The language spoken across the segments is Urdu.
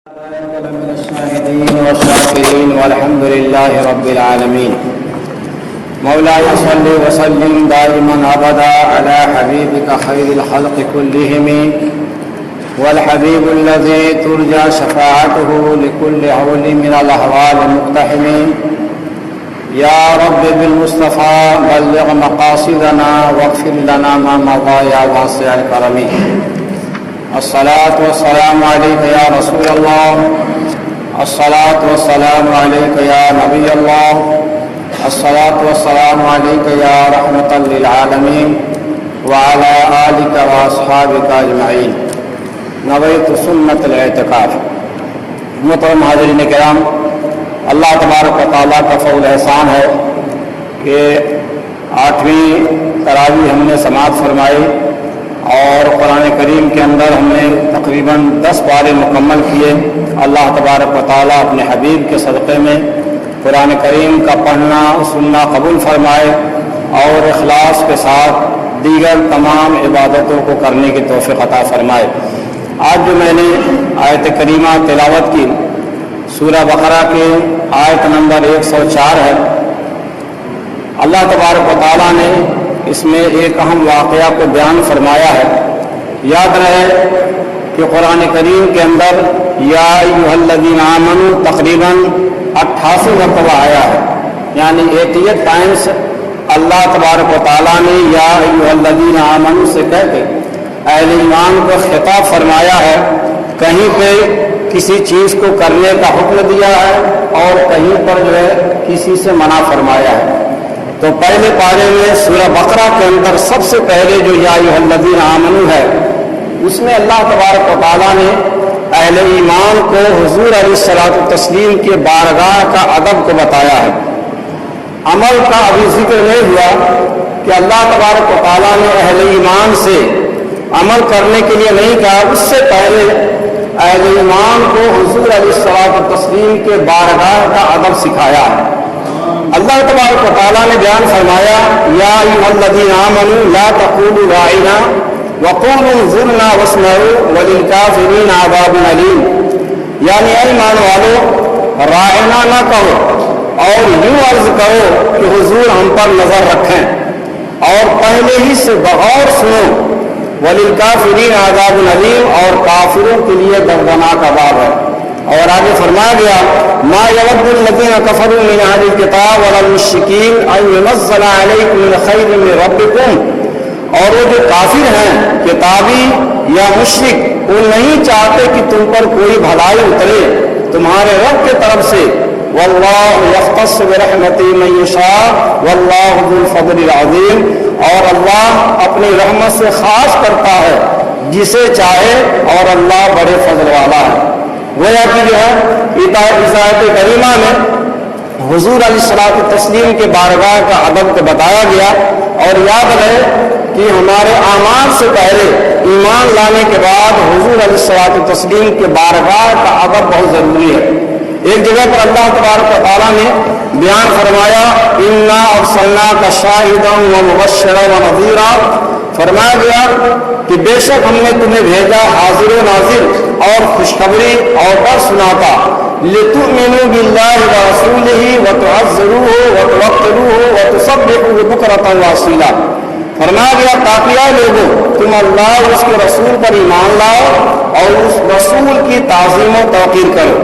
من الشاهدين والشاكرين والحمد لله رب العالمين. مولاي صل وسلم دائما ابدا على حبيبك خير الخلق كلهم والحبيب الذي ترجى شفاعته لكل هول من الاهوال مقتحم. يا رب بالمصطفى بلغ مقاصدنا واغفر لنا ما مضى يا واسع الكرم. الصلاة والسلام عليك يا رسول الله، الصلاة والسلام عليك يا نبي الله، الصلاة والسلام عليك يا رحمة للعالمين وعلى آلك وأصحابك أجمعين. نويت سنة الاعتکاف. محترم حاضرین کرام، اللہ تبارک و تعالیٰ کا فضل احسان ہے کہ 8ویں تراویح ہم نے سماعت فرمائی اور قرآن کریم کے اندر ہم نے تقریباً 10 پارے مکمل کیے. اللہ تبارک و تعالیٰ اپنے حبیب کے صدقے میں قرآن کریم کا پڑھنا سننا قبول فرمائے اور اخلاص کے ساتھ دیگر تمام عبادتوں کو کرنے کی توفیق عطا فرمائے. آج جو میں نے آیت کریمہ تلاوت کی سورہ بقرہ کے آیت نمبر 104 ہے. اللہ تبارک و تعالیٰ نے اس میں ایک اہم واقعہ کو بیان فرمایا ہے. یاد رہے کہ قرآن کریم کے اندر یا ایھا الذین آمنوا تقریباً 88 مرتبہ آیا ہے، یعنی 88 ٹائمز اللہ تبارک و تعالیٰ نے یا ایھا الذین آمنوا سے کہہ کے اہل ایمان کو خطاب فرمایا ہے. کہیں پہ کسی چیز کو کرنے کا حکم دیا ہے اور کہیں پر جو ہے کسی سے منع فرمایا ہے. تو پہلے پارے میں سورہ بقرہ کے اندر سب سے پہلے جو یا ایھا الذین آمنوا ہے، اس میں اللہ تبارک و تعالیٰ نے اہل ایمان کو حضور علیہ الصلوۃ والتسلیم کے بارگاہ کا ادب کو بتایا ہے. عمل کا ابھی ذکر نہیں ہوا کہ اللہ تبارک و تعالیٰ نے اہل ایمان سے عمل کرنے کے لیے نہیں کہا. اس سے پہلے اہل ایمان کو حضور علیہ الصلوۃ والتسلیم کے بارگاہ کا ادب سکھایا ہے. اللہ تبارک و تعالیٰ نے بیان فرمایا یا ایھا الذین آمنوا لا تقولوا راعنا وقولوا انظرنا واسمعوا وللکافرین عذاب علیم. یعنی اے ایمان والو، راعنا نہ کہو اور یوں عرض کرو کہ حضور ہم پر نظر رکھیں اور پہلے ہی سے بغور سنو. وللکافرین عذاب علیم، اور کافروں کے لیے دردناک عذاب ہے. اور آگے فرمایا گیا ما یود الذین کفروا من اہل الکتاب ولا المشرکین ان ینزل علیکم من خیر من ربکم. اور وہ جو کافر ہیں کتابی یا مشرک، وہ نہیں چاہتے کہ تم پر کوئی بھلائی اترے تمہارے رب کی طرف سے. واللہ یختص برحمتہ من یشاء واللہ ذو الفضل العظیم. اور اللہ اپنی رحمت سے خاص کرتا ہے جسے چاہے اور اللہ بڑے فضل والا ہے. گویا کہ جو ہے اس آیت کریمہ میں حضور علیہ الصلوۃ والتسلیم کے بارگاہ کا ادب کو بتایا گیا. اور یاد رہے کہ ہمارے اعمال سے پہلے ایمان لانے کے بعد حضور علیہ الصلوۃ والتسلیم کے بارگاہ کا ادب بہت ضروری ہے. ایک جگہ پر اللہ تبارک و تعالیٰ نے بیان فرمایا انا ارسلناک شاہدا ومبشرا ونذیرا. فرمایا گیا کہ بے شک ہم نے تمہیں بھیجا حاضر و ناظر اور خوشخبری اور ڈر سناتا. لتؤمنوا باللہ ورسولہ وتعزروہ وتوقروہ وتسبحوہ بکرۃ واصیلا. فرمایا گیا تاکہ اے لوگوں تم اللہ اور اس کے رسول پر ایمان لاؤ اور اس رسول کی تعظیم و توقیر کرو.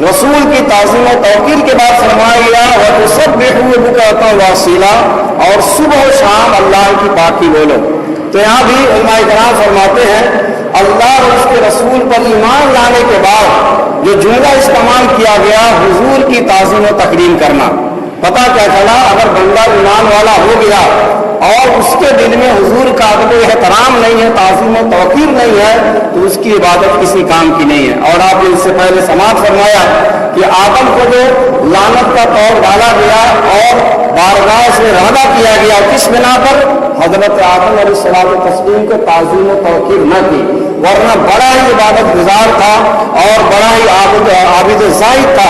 رسول کی تعظیم و توقیر کے بعد فرمایا گیا وتسبحوہ بکرۃ واصیلا، اور صبح و شام اللہ کی پاکی بولو. تو یہاں بھی علماء کرام فرماتے ہیں اللہ اور اس کے رسول پر ایمان لانے کے بعد جو جملہ استعمال کیا گیا حضور کی تعظیم و تکریم کرنا. پتہ کیا چلا، اگر بندہ ایمان والا ہو گیا اور اس کے دل میں حضور کا ادب و احترام نہیں ہے، تعظیم و توقیر نہیں ہے، تو اس کی عبادت کسی کام کی نہیں ہے. اور آپ نے اس سے پہلے سماعت فرمایا کہ آدم کو جو لعنت کا طور ڈالا گیا اور بارگاہ سے رہدا کیا گیا، کس بنا پر؟ حضرت آدم علیہ الصلوۃ والتسلیم کو تعظیم و توقیر نہ کی، ورنہ بڑا ہی عبادت گزار تھا اور بڑا ہی عابد زاہد تھا،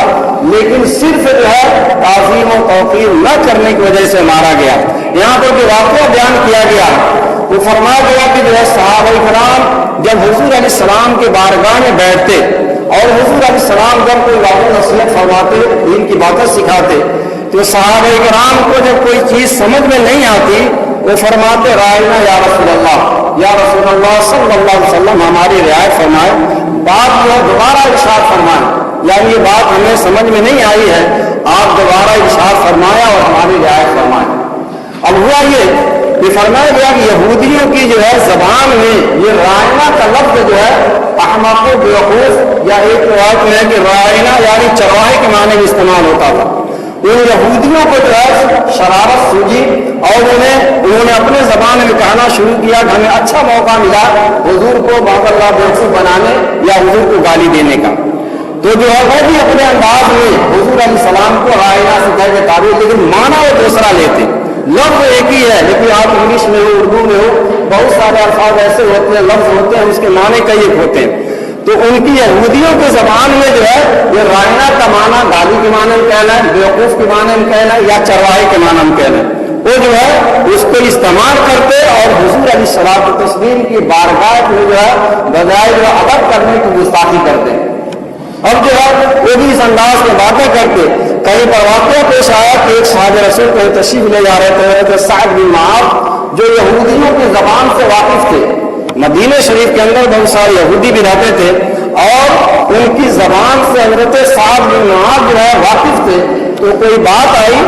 لیکن صرف جو ہے تعظیم و توقیر نہ کرنے کی وجہ سے مارا گیا. یہاں پر جو واقعہ بیان کیا گیا وہ فرمایا گیا کہ جو ہے صحابہ کرام جب حضور علیہ السلام کے بارگاہ میں بیٹھتے اور حضور کرام جب کوئی واقعی نصیحت فرماتے، دین کی باتیں سکھاتے، تو صحابہ کرام کو جب کوئی چیز سمجھ میں نہیں آتی وہ فرماتے رائنا یا رسول اللہ صلی اللہ علیہ وسلم ہماری رعایت فرمائے، بات جو دوبارہ ارشاد فرمائے، یعنی یہ بات ہمیں سمجھ میں نہیں آئی ہے، آپ دوبارہ ارشاد فرمایا اور ہماری رعایت فرمائے۔ اب ہوا یہ فرمایا گیا کہ یہودیوں کی جو ہے زبان میں یہ رائنا کا لفظ جو ہے احمق و بیوقوف، یا ایک روایت میں ہے کہ رائنا یعنی چرواہے کے معنی میں استعمال ہوتا تھا۔ ان یہودیوں کو جو ہے شرارت سوجی اور انہوں نے اپنے زبان میں کہنا شروع کیا کہ ہمیں اچھا موقع ملا حضور کو معاذ اللہ بیوقوف بنانے یا حضور کو گالی دینے کا، تو جو ہے وہ بھی اپنے انداز میں حضور علیہ السلام کو رائنا سے کہہ کے تعبیر، لیکن معنی وہ دوسرا لیتے، لفظ ایک ہی ہے، لیکن آپ انگلش میں ہو اردو میں ہو بہت سارے الفاظ ایسے ہوتے ہیں، لفظ ہوتے ہیں، اس کے معنی کئی ایک ہوتے ہیں۔ تو ان کی یہودیوں کی زبان میں جو ہے یہ رائنا کا معنی گالی کے معنی میں کہنا ہے، بیوقوف کے معنی میں کہنا ہے، یا چرواہے کے معنی میں کہنا ہے، وہ جو ہے اس کو استعمال کرتے اور حضور علیہ الصلوۃ والتسلیم کی بارگاہ میں جو ہے بجائے جو ادب کرنے کی گستاخی کرتے۔ اب جو ہے وہ بھی اس انداز میں باتیں کرتے۔ کہیں پر واقعہ پیش آیا کہ ایک صحابہ رسول کو تشریف لے جا رہے تھے سعد بن معاذ، جو یہودیوں کی زبان سے واقف تھے، مدینہ شریف کے اندر بہت سارے یہودی بھی رہتے تھے اور ان کی زبان سے حضرت سعد بن معاذ جو ہے واقف تھے، تو کوئی بات آئی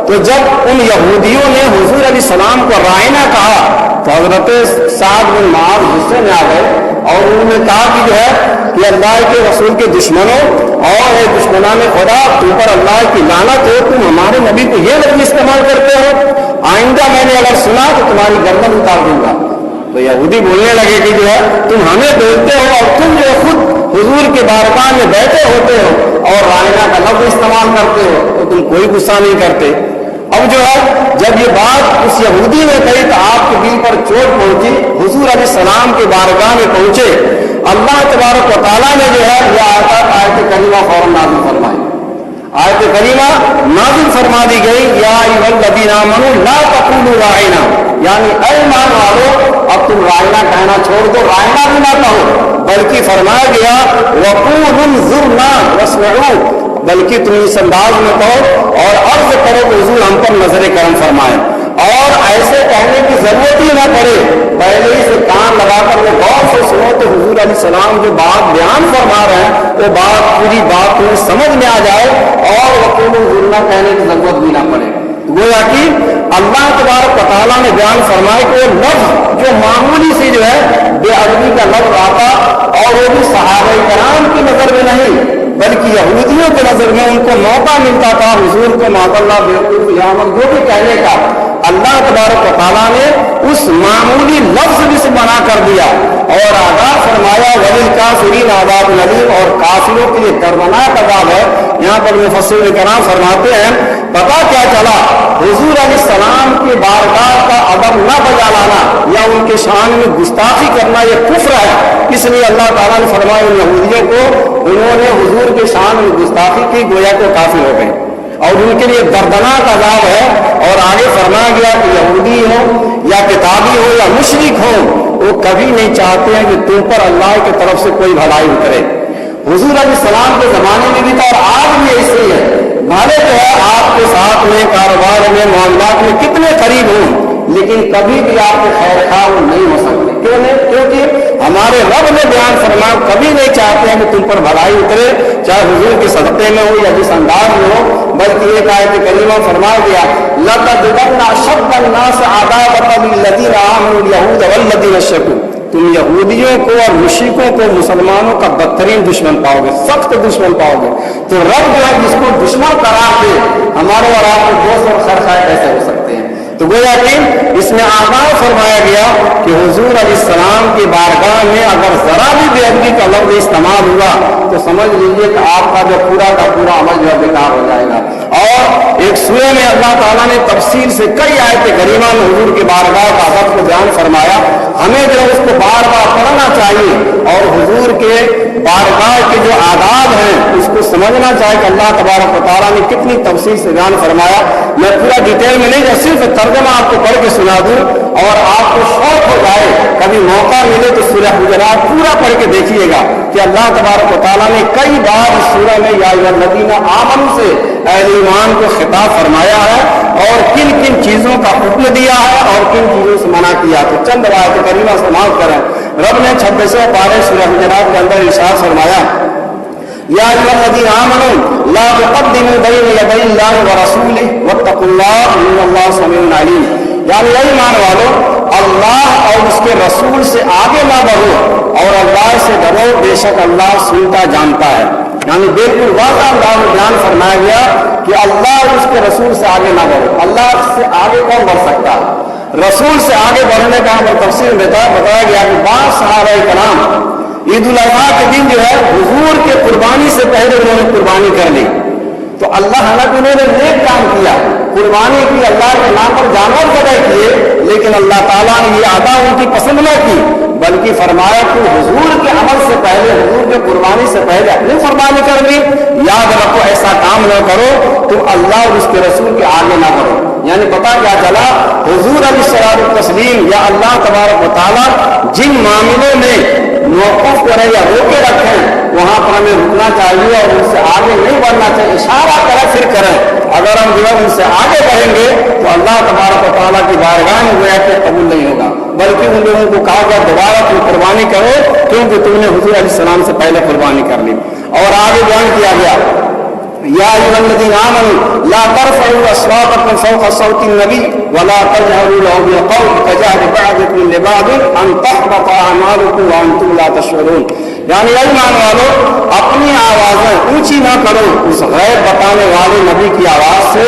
تو جب ان یہودیوں نے حضور علیہ السلام کو رائنا کہا تو حضرت سعد بن معاذ غصے میں آ گئے اور انہوں نے کہا کہ جو ہے کہ اللہ کے رسول کے دشمنوں اور دشمنان خدا، تم پر اللہ کی لعنت ہو، تم ہمارے نبی کو یہ لفظ استعمال کرتے ہو، آئندہ میں نے اگر سنا تو تمہاری گردن اتار دوں گا۔ تو یہودی بولنے لگے کہ جو ہے تم ہمیں بولتے ہو اور تم جو خود حضور کے بارگاہ میں بیٹھے ہوتے ہو اور رائنا کا لفظ استعمال کرتے ہو، تو تم کوئی غصہ نہیں کرتے۔ اب جو ہے جب یہ بات اس یہودی نے کہی تو آپ کے دل پر چوٹ پہنچی، حضور علیہ السلام کے بارگاہ میں پہنچے، اللہ تبارک و تعالیٰ نے جو ہے یہ آیت کریمہ فوراً نازل فرمائی۔ آیت کریمہ نازل فرما دی گئی، یا ایھا الذین آمنوا لا تقولوا رائنا، یعنی اے ایمان والو اب تم رائنا کہنا چھوڑ دو، رائنا بھی نہ کہو، بلکہ فرمایا گیا وقولوا انظرنا واسمعوا، بلکہ تم اس انداز میں کہو اور عرض کرو کہ حضور ہم پر نظر کرم فرمائے، اور ایسے کہنے کی ضرورت ہی نہ پڑے، پہلے ہی سے کان لگا کر وہ غور سے سنو تو حضور علیہ السلام جو بات بیان فرما رہے ہیں وہ بات پوری بات تمہیں سمجھ میں آ جائے اور وقول ظلم کہنے کی ضرورت بھی نہ پڑے۔ گویا کہ اللہ تبارک و تعالیٰ نے بیان فرمائے کہ وہ لفظ جو معمولی سی جو ہے بے ادبی کا لفظ آتا اور وہ بھی صحابہ کرام کی نظر میں نہیں بلکہ یہودیوں کی نظر میں ان کو موقع ملتا تھا حضور کو معاذ اللہ بیوقوف یا جو بھی کہنے کا، اللہ تبارک و تعالیٰ نے اس معمولی لفظ بھی سے منع کر دیا اور آگاہ فرمایا وَلِلْكَافِرِينَ عَذَابٌ أَلِيمٌ، اور کافروں کے لیے دردناک عذاب ہے۔ یہاں پر مفسرین کرام فرماتے ہیں پتہ کیا چلا، حضور علیہ السلام کی بارگاہ کا ادب نہ بجا لانا یا ان کے شان میں گستاخی کرنا یہ کفر ہے، اس لیے اللہ تعالیٰ نے فرمایا ان یہودیوں کو انہوں نے حضور کے شان میں گستاخی کی، گویا کو کافر ہو گئے اور ان کے لیے دردناک عذاب ہے۔ اور آگے فرمایا گیا کہ یہودی ہو یا کتابی ہو یا مشرک ہو، وہ کبھی نہیں چاہتے ہیں کہ تم پر اللہ کی طرف سے کوئی بھلائی اترے۔ حضور علیہ السلام کے زمانے میں بھی تھا اور آج بھی ایسے ہی ہے، بھلے جو ہے آپ کے ساتھ میں کاروبار میں معاملات میں کتنے قریب ہوں لیکن کبھی بھی آپ کے خیر خواہ نہیں ہو سکتے۔ کیوں نہیں؟ کیونکہ ہمارے رب نے بیان فرمایا کبھی نہیں چاہتے ہیں کہ تم پر بھلائی اترے، چاہے حضور کے صدقے میں ہو یا جس انداز میں ہو، بلکہ ایک آیت کریمہ فرمایا گیا لَتَجِدَنَّ أَشَدَّ النَّاسِ عَدَاوَةً لِلَّذِينَ آمَنُوا الْيَهُودَ وَالَّذِينَ أَشْرَكُوا، تم یہودیوں کو اور مشرکوں کو مسلمانوں کا بدترین دشمن پاؤ گے، سخت دشمن پاؤ گے۔ تو رب جو ہے جس کو دشمن قرار دے، ہمارے اور آپ کے دوست اور خیر خواہ کیسے ہو سکتے ہیں؟ تو گویا کہ اس میں آگاہ فرمایا گیا کہ حضور علیہ السلام کی بارگاہ میں اگر ذرا بھی بے ادبی کا لفظ استعمال ہوا تو سمجھ لیجیے کہ آپ کا جو پورا کا پورا عمل جو ہے بیکار ہو جائے گا۔ اور ایک سورہ میں اللہ تعالیٰ نے تفصیل سے کئی آیت کریمہ میں حضور کی بارگاہ کا ادب کو بیان فرمایا، ہمیں جو ہے اس کو بار بار پڑھنا چاہیے اور حضور کے بارگاہ کے جو آداب ہیں اس کو سمجھنا چاہیے کہ اللہ تبارک و تعالیٰ نے کتنی تفصیل سے بیان فرمایا۔ میں پورا ڈیٹیل میں نہیں، صرف ترجمہ آپ کو پڑھ کے سنا دوں اور آپ کو شوق ہو جائے کبھی موقع ملے تو سورہ حجرات پورا پڑھ کے دیکھیے گا کہ اللہ تبارک و تعالیٰ نے کئی بار اس سورہ میں یا ایھا الذین آمنوا سے اہل ایمان کو خطاب فرمایا ہے اور کن کن چیزوں کا حکم دیا ہے اور کن چیزوں سے منع کیا. تو چند آیات کریمہ سماعت کریں. رب نے 26 پارے سورہ حجرات کے اندر ارشاد فرمایا یا ایھا الذین آمنوا لا تقدموا بین یدی اللہ ورسولہ واتقوا اللہ ان اللہ سمیع علیم. یعنی اے ایمان والو اللہ اور اس کے رسول سے آگے نہ بڑھو اور اللہ سے ڈرو بے شک اللہ سنتا جانتا ہے. یعنی بالکل واضح انداز میں بیان فرمایا گیا کہ اللہ اور اس کے رسول سے آگے نہ بڑھو. اللہ سے آگے کون بڑھ سکتا ہے؟ رسول سے آگے بڑھنے کا ہمیں تفصیل بتایا گیا کہ بعض صحابہ کرام عید الاضحیٰ کے دن جو ہے حضور کے قربانی سے پہلے انہوں نے قربانی کر لی. تو اللہ حالانکہ انہوں نے نیک کام کیا, قربانی کی, اللہ کے نام پر جانور ذبح کیے, لیکن اللہ تعالیٰ نے یہ ادا ان کی پسند نہ کی, بلکہ فرمایا کہ حضور کے عمل سے پہلے, حضور کے قربانی سے پہلے اپنی قربانی کر لی. یاد رکھو ایسا کام نہ کرو تم اللہ اور اس کے رسول کے آگے نہ بڑھو. یعنی پتا کیا چلا, حضور علیہ الصلوۃ والتسلیم یا اللہ تبارک و تعالیٰ جن معاملوں میں موقف کرے یا روکے رکھیں وہاں پر ہمیں رکنا چاہیے اور ان سے آگے نہیں بڑھنا چاہیے. اشارہ کریں پھر کریں. اگر ہم جو ہے ان سے آگے بڑھیں گے تو اللہ تبارک و تعالیٰ کی بارگاہ میں گویا کہ قبول نہیں ہوگا, بلکہ ان لوگوں کو کہا گیا دوبارہ تم قربانی کرو کیونکہ تم نے حضور علیہ السلام سے پہلے قربانی کر لی. اور آگے بیان کیا گیا یا ایھا الذین آمنوا لا ترفعوا اصواتکم فوق صوت النبی ولا تجهروا له بالقول كجهر بعضکم لبعض ان تحبط اعمالکم وانتم لا تشعرون. یعنی ایمان والو اپنی آوازیں اونچی نہ کرو اس غیب بتانے والے نبی کی آواز سے,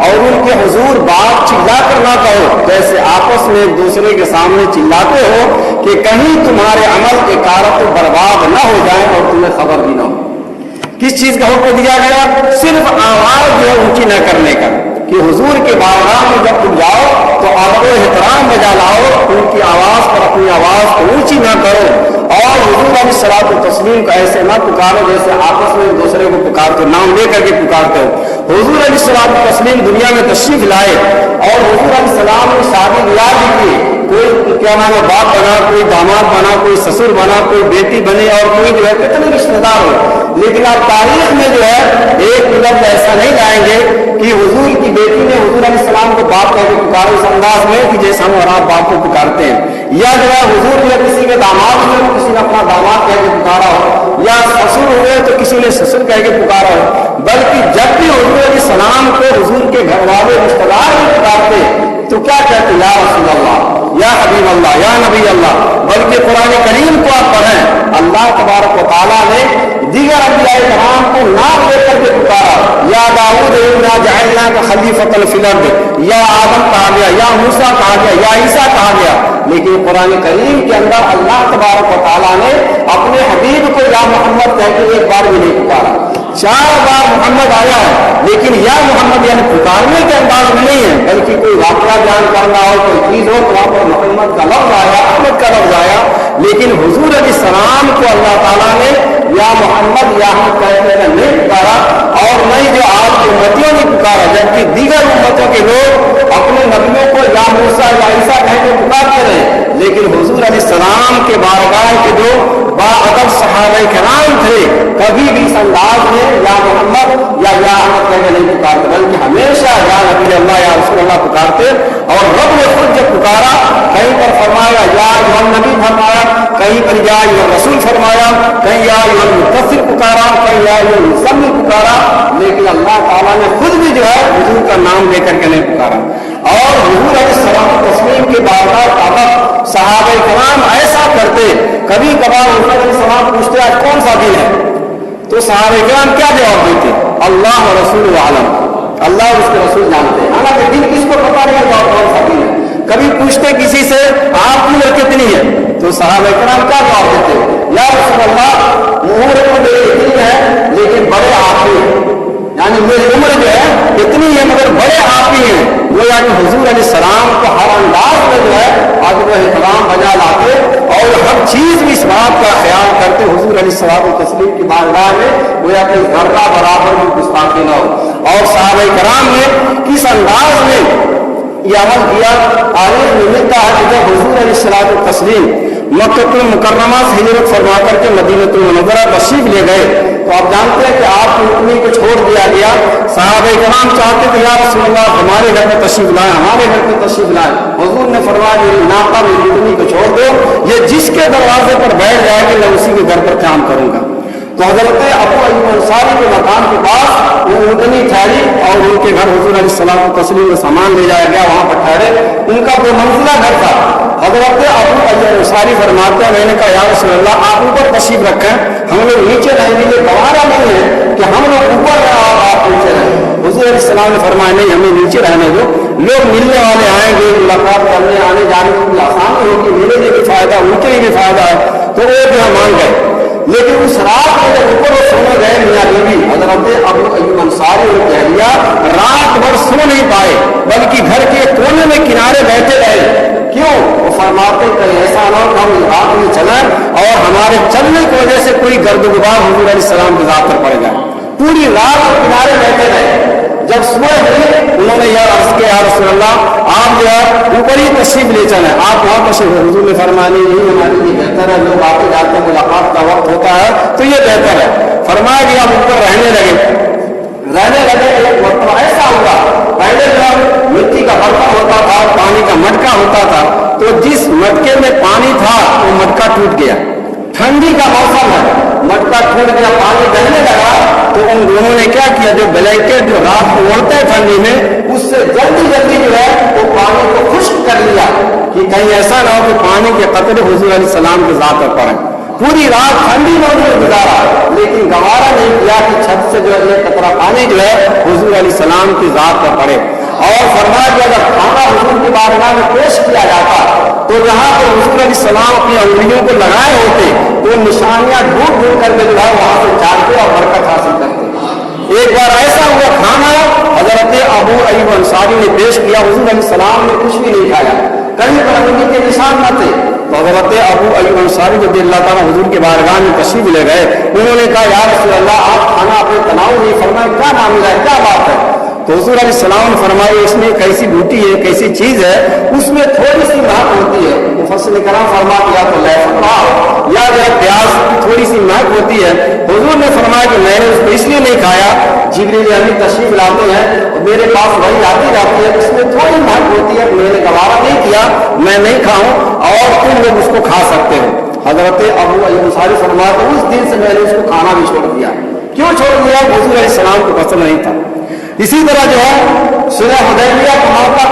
اور ان کے حضور بات چلا کر نہ کہو جیسے آپس میں ایک دوسرے کے سامنے چلاتے ہو کہ کہیں تمہارے عمل کے کارت برباد نہ ہو جائیں اور تمہیں خبر بھی نہ ہو. کس چیز کا حکم دیا گیا؟ صرف آواز جو ہے اونچی نہ کرنے کا, کہ حضور کے بارگاہ میں جب تم جاؤ تو ادب و احترام بجا لاؤ, ان کی آواز پر اپنی آواز کو اونچی نہ کرو, اور حضور علیہ الصلوۃ والتسلیم کا ایسے نہ پکارو جیسے آپس میں ایک دوسرے کو پکارتے, نام لے کر کے پکارتے ہو. حضور علیہ الصلوۃ والتسلیم دنیا میں تشریف لائے اور حضور علیہ السلام نے شادی بیاہ بھی کی. کوئی کیا نام ہے باپ بنا, کوئی داماد بنا, کوئی سسر بنا, کوئی بیٹی بنے, اور کوئی جو ہے کتنے رشتے دار ہو, لیکن آپ تاریخ میں جو ہے ایک لفظ ایسا نہیں لائیں گے کہ حضور کی بیٹی نے حضور علیہ السلام کو باپ کہہ کے پکارا اس انداز میں کہ جیسا ہم اور آپ باپ کو پکارتے ہیں, یا جو ہے حضور نے کسی کے داماد ہوئے تو کسی نے اپنا داماد کہہ کے پکارا ہو, یا سسر ہوئے تو کسی نے سسر کہہ کے پکارا ہو, بلکہ جب بھی حضور علیہ السلام کو حضور کے گھر والے رشتے دار بھی پکارتے تو کیا کہتے یا رسول اللہ, یا حبیب اللہ, یا نبی اللہ. بلکہ قرآن کریم کو آپ پڑھیں, اللہ تبارک و تعالیٰ نے دیگر انبیاء کرام کو نام لے کر کے پکارا, یا داؤد انا جعلناک خلیفۃ فی الارض, یا آدم کہا گیا, یا موسیٰ کہا گیا, یا عیسیٰ کہا گیا. لیکن قرآن کریم کے اندر اللہ تبارک و تعالیٰ نے اپنے حبیب کو یا محمد کہہ کے ایک بار بھی نہیں پکارا. 4 بار محمد آیا ہے, لیکن یا محمد یعنی پکارنے کے انداز میں نہیں ہے, بلکہ کوئی واقعہ بیان کرنا ہو, کوئی چیز ہو, تو وہاں پر محمد کا لفظ آیا, احمد کا لفظ آیا. لیکن حضور علیہ السلام کو اللہ تعالیٰ نے یا محمد یا احمد کہنے کا نہیں پکارا, اور نہ ہی جو آپ کی امتیوں نے پکارا, جبکہ دیگر امتوں کے لوگ اپنے نبیوں کو یا موسیٰ یا عیسیٰ کہہ کے پکارتے رہے. لیکن حضور علیہ السلام کے بارگاہ کے جو باادب صحابہ کرام تھے کبھی بھی اس انداز میں یا محمد یا احمد کہہ کے نہیں پکارتے, بلکہ ہمیشہ یا نبی اللہ یا رسول اللہ پکارتے. اور رب نے خود جب پکارا کہیں پر فرمایا یا ایھا نبی فرمایا, کہیں پر یا ایھا رسول فرمایا, کہیں یا ایھا مدثر پکارا, کہیں یا ایھا مزمل پکارا, لیکن اللہ تعالیٰ نے خود بھی جو ہے حضور کا نام لے کر کے نہیں پکارا. اور حضور علیہ السلام تسلیم کے بارگاہ صحابہ کرام ایسا کرتے, کبھی کبھار حضور علیہ السلام پوچھتے آج کون سا دن ہے, تو صحابہ کرام کیا جواب دیتے, اللہ و رسول عالم, اللہ اور اس کے رسول جانتے ہیں. حالانکہ دن کس کو پتا نہیں ہے کون سا دن ہے. کبھی پوچھتے کسی سے آپ کی عمر کتنی ہے, تو صحابہ کرام کیا جواب دیتے, یا رسول اللہ عمر تو میری اتنی ہے لیکن بڑے آپ ہی ہیں, یعنی میری عمر جو ہے اتنی ہے مگر بڑے آپ ہی ہیں. وہ یعنی حضور علیہ السلام کو ہر انداز میں جو ہے ادب و احترام بجا لاتے, اور ہر چیز بھی اس بات کا خیال کرتے حضور علیہ السلام تسلیم کی بارگاہ میں وہ یا کوئی ذرہ برابر بھی گستاخی نہ ہو. اور صحابہ کرام نے کس انداز میں یہ عمل کیا تاریخ میں ملتا ہے کہ جب حضور علیہ الصلوۃ والتسلیم مکہ المکرمہ سے ہجرت فرما کر کے مدینہ المنورہ تشریف لے گئے تو آپ جانتے ہیں کہ آپ کی اٹھنی کو چھوڑ دیا گیا. صحابہ کرام چاہتے تھے یا رسول اللہ ہمارے گھر میں تشریف لائیں, ہمارے گھر میں تشریف لائیں. حضور نے فرمایا میری ناقہ میری اٹھنی کو چھوڑ دو, یہ جس کے دروازے پر بیٹھ جائے گی میں اسی کے گھر پر قیام کروں گا. تو حضرت ابو ایوب انصاری کے مکان کے پاس وہ اونٹنی ٹھہری اور ان کے گھر حضور علیہ الصلوۃ والتسلیم میں سامان لے جایا گیا, وہاں پر ٹھہرے. ان کا وہ منزلہ گھر تھا. حضرت ابو ایوب انصاری فرماتے ہیں میں نے کہا یا رسول اللہ آپ اوپر تشریف رکھیں, ہم لوگ نیچے رہیں گے, یہ گوارا نہیں ہے کہ ہم لوگ اوپر رہیں اور آپ نیچے رہیں. حضور علیہ السلام نے فرمایا نہیں ہمیں نیچے رہنے دو, لوگ ملنے والے آئیں گے, ملاقات کرنے آنے جانے کی آسانی ہوگی, میرے لیے بھی فائدہ ان کے لیے بھی فائدہ ہے. تو وہ جو مان گئے. لیکن اس رات میں جب اوپر وہ سونے گئے میاں بیوی حضرت ابو ایوب انصاری اور کہہ رات بھر سو نہیں پائے بلکہ گھر کے کونے میں کنارے بیٹھے رہے. کیوں؟ وہ فرماتے کہیں ایسا نہ ہو کہ ہم رات میں چلیں اور ہمارے چلنے کی وجہ سے کوئی گرد و غبار حضور علیہ السلام کی ذات پر پڑ جائے. پوری رات کنارے بیٹھے رہے. جب صبح ہوئی انہوں نے یہ عرض کیا یا رسول اللہ آپ جو ہے اوپر ہی تشریف لے چلیں, آپ وہاں تشریف. حضور نے فرمایا نہیں ہمارے لیے بہتر ہے, لوگ آتے جاتے ملاقات کا وقت ہوتا ہے تو یہ بہتر ہے. فرمایا کہ آپ اوپر رہنے لگے. ایک مرتبہ ایسا ہوا پہلے جب مٹی کا برتن ہوتا تھا پانی کا مٹکا ہوتا تھا تو جس مٹکے میں پانی تھا وہ مٹکا ٹوٹ گیا. ٹھنڈی کا موسم ہے, مٹکا ٹوٹ گیا, پانی بہنے لگا. تو ان دونوں نے کیا کیا, جو بلینکٹ جو رات کو اوڑھتے ٹھنڈی میں اس سے جلدی جلدی جو ہے وہ پانی کو خشک کر لیا کہ کہیں ایسا نہ ہو کہ پانی کے قطرے حضور علیہ السلام کی ذات پر پڑیں. پوری رات ٹھنڈی میں انہوں نے گزارا لیکن گوارا نہیں کیا کہ چھت سے جو ہے ایک قطرہ پانی جو ہے حضور علیہ السلام کی ذات پر پڑے. اور فرمایا کہ اگر کھانا حضور کی بارگاہ میں پیش کیا جاتا تو جہاں پہ حضور علیہ السلام اپنی انگلیوں کو لگائے ہوتے تو نشانیاں ڈھونڈ ڈھونڈ کر کے جو ہے وہاں سے چاٹتے اور برکت حاصل کرتے. ایک بار ایسا ہوا کھانا حضرت ابو ایوب انصاری نے پیش کیا, حضور علیہ السلام نے کچھ بھی نہیں کھایا, کہیں پر انگلی کے نشان نہ تھے. تو حضرت ابو ایوب انصاری رضی اللہ تعالیٰ حضور کے بارگاہ میں تشریف لے گئے. انہوں نے کہا یا رسول اللہ آپ کھانا اپنے تناؤ نہیں فرمائے, کیا معاملہ ہے, کیا بات ہے؟ تو حضور علیہ السلام نے فرمایا اس میں کیسی بوٹی ہے, کیسی چیز ہے, اس میں تھوڑی سی مہک ہوتی ہے. مفسر کرام فرما یا تو لہسن یا جو ہے پیاز کی تھوڑی سی مہک ہوتی ہے. حضور نے فرمایا کہ میں نے اس کو اس لیے نہیں کھایا, جبریل امین تشریف لاتے ہیں اور میرے پاس وہی آتی جاتی ہے, اس میں تھوڑی مہک ہوتی ہے, میں نے گوارا نہیں کیا میں نہیں کھاؤں اور تم لوگ اس کو کھا سکتے ہو. حضرت ابو ایوب انصاری فرمایا تو اس دن سے میں نے اس کو کھانا بھی چھوڑ دیا. کیوں چھوڑ دیا؟ حضور علیہ السلام کو پسند نہیں تھا. اسی طرح جو ہے صلح حدیبیہ کا موقع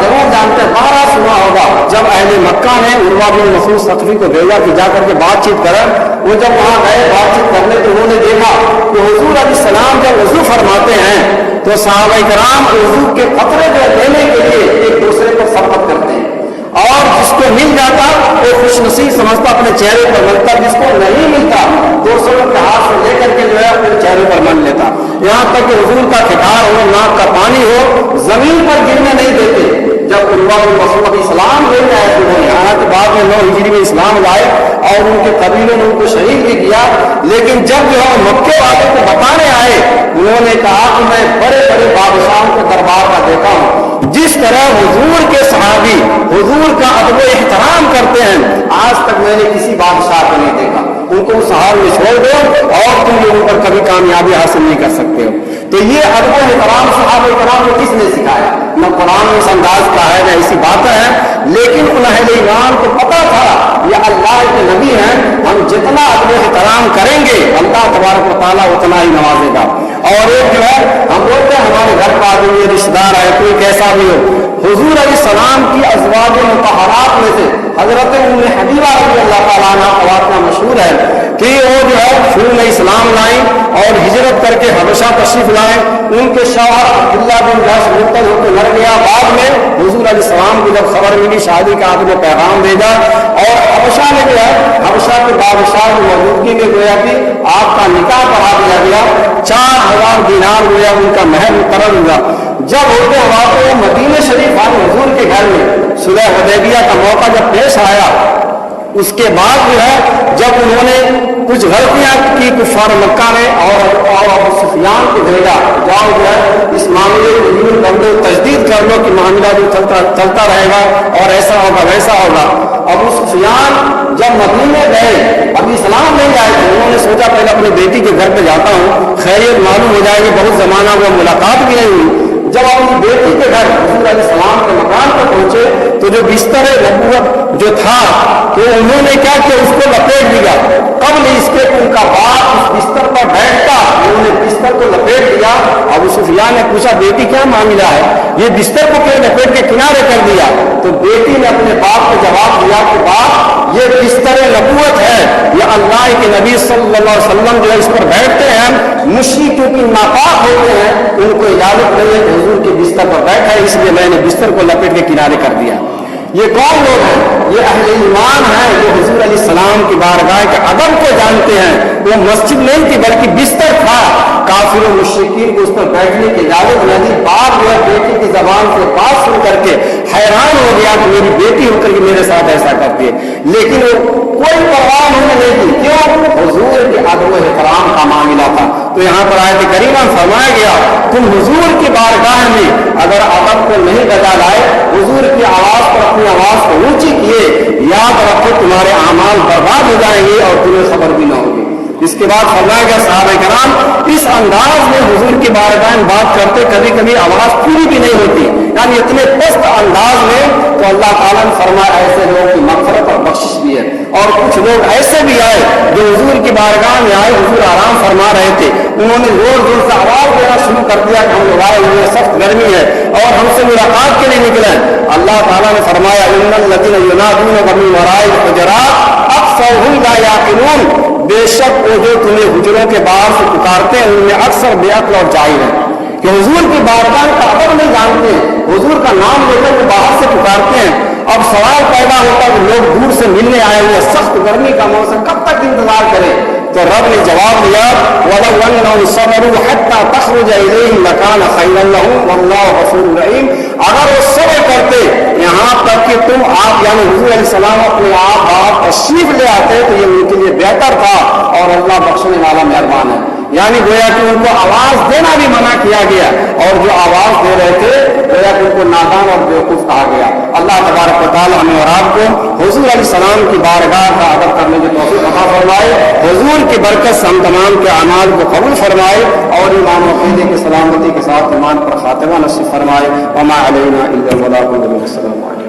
ضرور جانتے ہیں, 12 سنا ہوگا جب اہل مکہ نے عروہ بن مسعود ثقفی کو بھیجا کہ جا کر کے بات چیت کریں. وہ جب وہاں گئے بات چیت کرنے تو انہوں نے دیکھا کہ حضور علیہ السلام جب وضو فرماتے ہیں تو صحابہ کرام وضو کے قطرے جو لینے کے لیے ایک دوسرے کو سبقت کرتے ہیں اور جس کو مل جاتا وہ خوش نصیب سمجھتا اپنے چہرے پر ملتا, جس کو نہیں ملتا دوسروں کے ہاتھ سے لے کر کے جو ہے اپنے چہرے پر مل لیتا. یہاں تک کہ حضور کا ٹھکار ہو, ناک کا پانی ہو, زمین پر گرنے نہیں دیتے. جب عروہ بن مسعود اسلام لے کے آئے تھے یہاں کے بعد میں 9 ہجری میں اسلام لائے اور ان کے قبیلوں نے ان کو شہید بھی کیا, لیکن جب جو ہے مکے والے کو بتانے آئے انہوں نے کہا کہ میں بڑے بڑے بادشاہوں کے دربار کا دیکھا ہوں, جس طرح حضور کے صحابی حضور کا ادب و احترام کرتے ہیں آج تک میں نے کسی بادشاہ کو نہیں دیکھا. ان کو صحابہ میں چھوڑ دو اور تم لوگوں پر کبھی کامیابی حاصل نہیں کر سکتے ہو. تو یہ ادب و احترام صحابہ کرام کو کس نے سکھایا؟ نہ قرآن میں اس انداز کا ہے نہ ایسی باتیں ہیں, لیکن ان اہل ایمان کو پتا تھا یہ اللہ کے نبی ہیں, ہم جتنا ادب و احترام کریں گے اللہ تبارک و تعالیٰ اتنا ہی نوازے گا. اور ایک جو ہے ہم بولتے ہیں ہمارے گھر کا آدمی رشتے دار ہے کوئی کیسا بھی ہو, حضور علیہ السلام کی ازواج مطہرات میں سے حضرت ام حبیبہ رضی اللہ تعالیٰ عنہ کا واقعہ مشہور ہے کہ وہ جو ہے شروع میں اسلام لائیں اور ہجرت کر کے حبشہ تشریف لائیں. ان کے شوہر عبداللہ بن جحش مرتد ہو کے مر گیا. بعد میں حضور علیہ السلام کو جب خبر ملی شادی کا آپ نے پیغام بھیجا اور حبشہ میں جو ہے حبشہ کے بادشاہ کی موجودگی میں گویا کہ آپ کا نکاح پڑھا دیا گیا. 4000 دینار گویا ان کا مہر مقرر ہوا. جب ہوتے ہوا تو مدینہ شریف آئے حضور کے گھر میں صلح حدیبیہ کا موقع جب پیش آیا, اس کے بعد جو ہے جب انہوں نے کچھ غلطیاں کی کفار مکہ نے اور ابو سفیان کو بھیجا جاؤ جو ہے اس معاملے کو یوں کر لو، تجدید کر لو کہ معاملہ جو چلتا رہے گا اور ایسا ہوگا ویسا ہوگا۔ ابو سفیان جب مدینے گئے، ابھی اسلام نہیں آئے تو انہوں نے سوچا پہلے اپنی بیٹی کے گھر پہ جاتا ہوں، خیریت معلوم ہو جائے گی، بہت زمانہ وہ ملاقات بھی نہیں ہوئی۔ جب اپنی بیٹی کے گھر حضور علیہ السلام کے مکان پر پہنچے تو جو بستر نبوت جو تھا تو انہوں نے کیا کہ اس کو لپیٹ دیا۔ قبل اس کے ان کا باپ اس بستر پر بیٹھتا، انہوں نے بستر کو لپیٹ دیا۔ ابو سفیان نے پوچھا بیٹی کیا معاملہ ہے، یہ بستر کو کیوں لپیٹ کے کنارے کر دیا؟ تو بیٹی نے اپنے باپ کو جواب دیا کہ باپ یہ بستر نبوت ہے، یہ اللہ کے نبی صلی اللہ علیہ وسلم جو ہے اس پر بیٹھتے ہیں، مشرک کیونکہ ناپاک ہوتے ہیں ان کو اجازت نہیں ہے کہ حضور کے بستر پر بیٹھا ہے، اس لیے میں نے بستر کو لپیٹ کے کنارے کر دیا۔ یہ کون لوگ ہیں؟ یہ اہل ایمان ہیں جو حضور علیہ السلام کی بارگاہ کے ادب کو جانتے ہیں۔ وہ مسجد نہیں تھی بلکہ بستر تھا، کافر و مشرکین کو اس پر بیٹھنے کی اجازت نہیں دی۔ باپ جو ہے بیٹی کی زبان سے بات سن کر کے حیران ہو گیا کہ میری بیٹی ہو کر کے میرے ساتھ ایسا کرتی ہے، لیکن وہ کوئی پرواہ انہوں نے نہیں کی۔ کیوں؟ حضور کے ادب و احترام کا معاملہ تھا۔ تو یہاں پر آیت کریمہ فرمایا گیا تم حضور کی بارگاہ میں اگر ادب کو نہیں بجا لائے، حضور کی آواز پر اپنی آواز کو اونچی کیے، یاد رکھو تمہارے اعمال برباد ہو جائیں گے اور تمہیں خبر بھی نہ ہوگی۔ اس کے بعد فرمایا گیا صحابہ کرام اس انداز میں حضور کی بارگاہ میں بات کرتے، کبھی کبھی آواز پوری بھی نہیں ہوتی، یعنی اتنے پست انداز میں۔ تو اللہ تعالیٰ نے فرمایا ایسے لوگوں کی مغفرت اور بخشش بھی ہے۔ اور کچھ لوگ ایسے بھی آئے جو حضور کی بارگاہ میں آئے، حضور آرام فرما رہے تھے، انہوں نے زور زور سے آواز دینا شروع کر دیا کہ ہم لوگ آئے ہوئے سخت گرمی ہے اور ہم سے ملاقات کے لیے نکلے۔ اللہ تعالیٰ نے فرمایا ان الذین ینادونک من وراء الحجرات اکثرهم لا یعقلون، بے شک وہ جو تمہیں حجروں کے باہر سے پکارتے ہیں ان میں اکثر بے عقل اور جاہل ہیں، کہ حضور کی بارگاہ کا ادب نہیں جانتے، حضور کا نام لے کر کے باہر سے پکارتے ہیں۔ اب سوال پیدا ہوتا ہے کہ لوگ دور سے ملنے آئے ہوئے، سخت گرمی کا موسم، کب تک انتظار کریں؟ تو رب نے جواب دیا وَلَوْ أَنَّهُمْ صَبَرُوا حَتَّى تَخْرُجَ إِلَيْهِمْ لَكَانَ خَيْرًا لَهُمْ وَاللَّهُ غَفُورٌ رَحِيمٌ۔ اگر وہ صبر کرتے یہاں تک کہ تم آپ یعنی حضور علیہ السلام اپنے آپ تشریف لے آتے تو یہ ان کے لیے بہتر تھا، اور اللہ بخشنے والا مہربان ہے۔ یعنی گویا کہ ان کو آواز دینا بھی منع کیا گیا، اور جو آواز دے رہے تھے گویا کہ ان کو نادان اور بیوقوف کہا گیا۔ اللہ تبارک و تعالی ہمیں اور آپ کو حضور علیہ السلام کی بارگاہ کا ادب کرنے کی توفیق عطا فرمائے، حضور کی برکت سے ہم تمام کے اعمال کو قبول فرمائے، اور ایمان و عقیدے کی سلامتی کے ساتھ ایمان پر خاتمہ نصیب فرمائے۔ وما علینا الا البلاغ المبین۔ السلام علیکم۔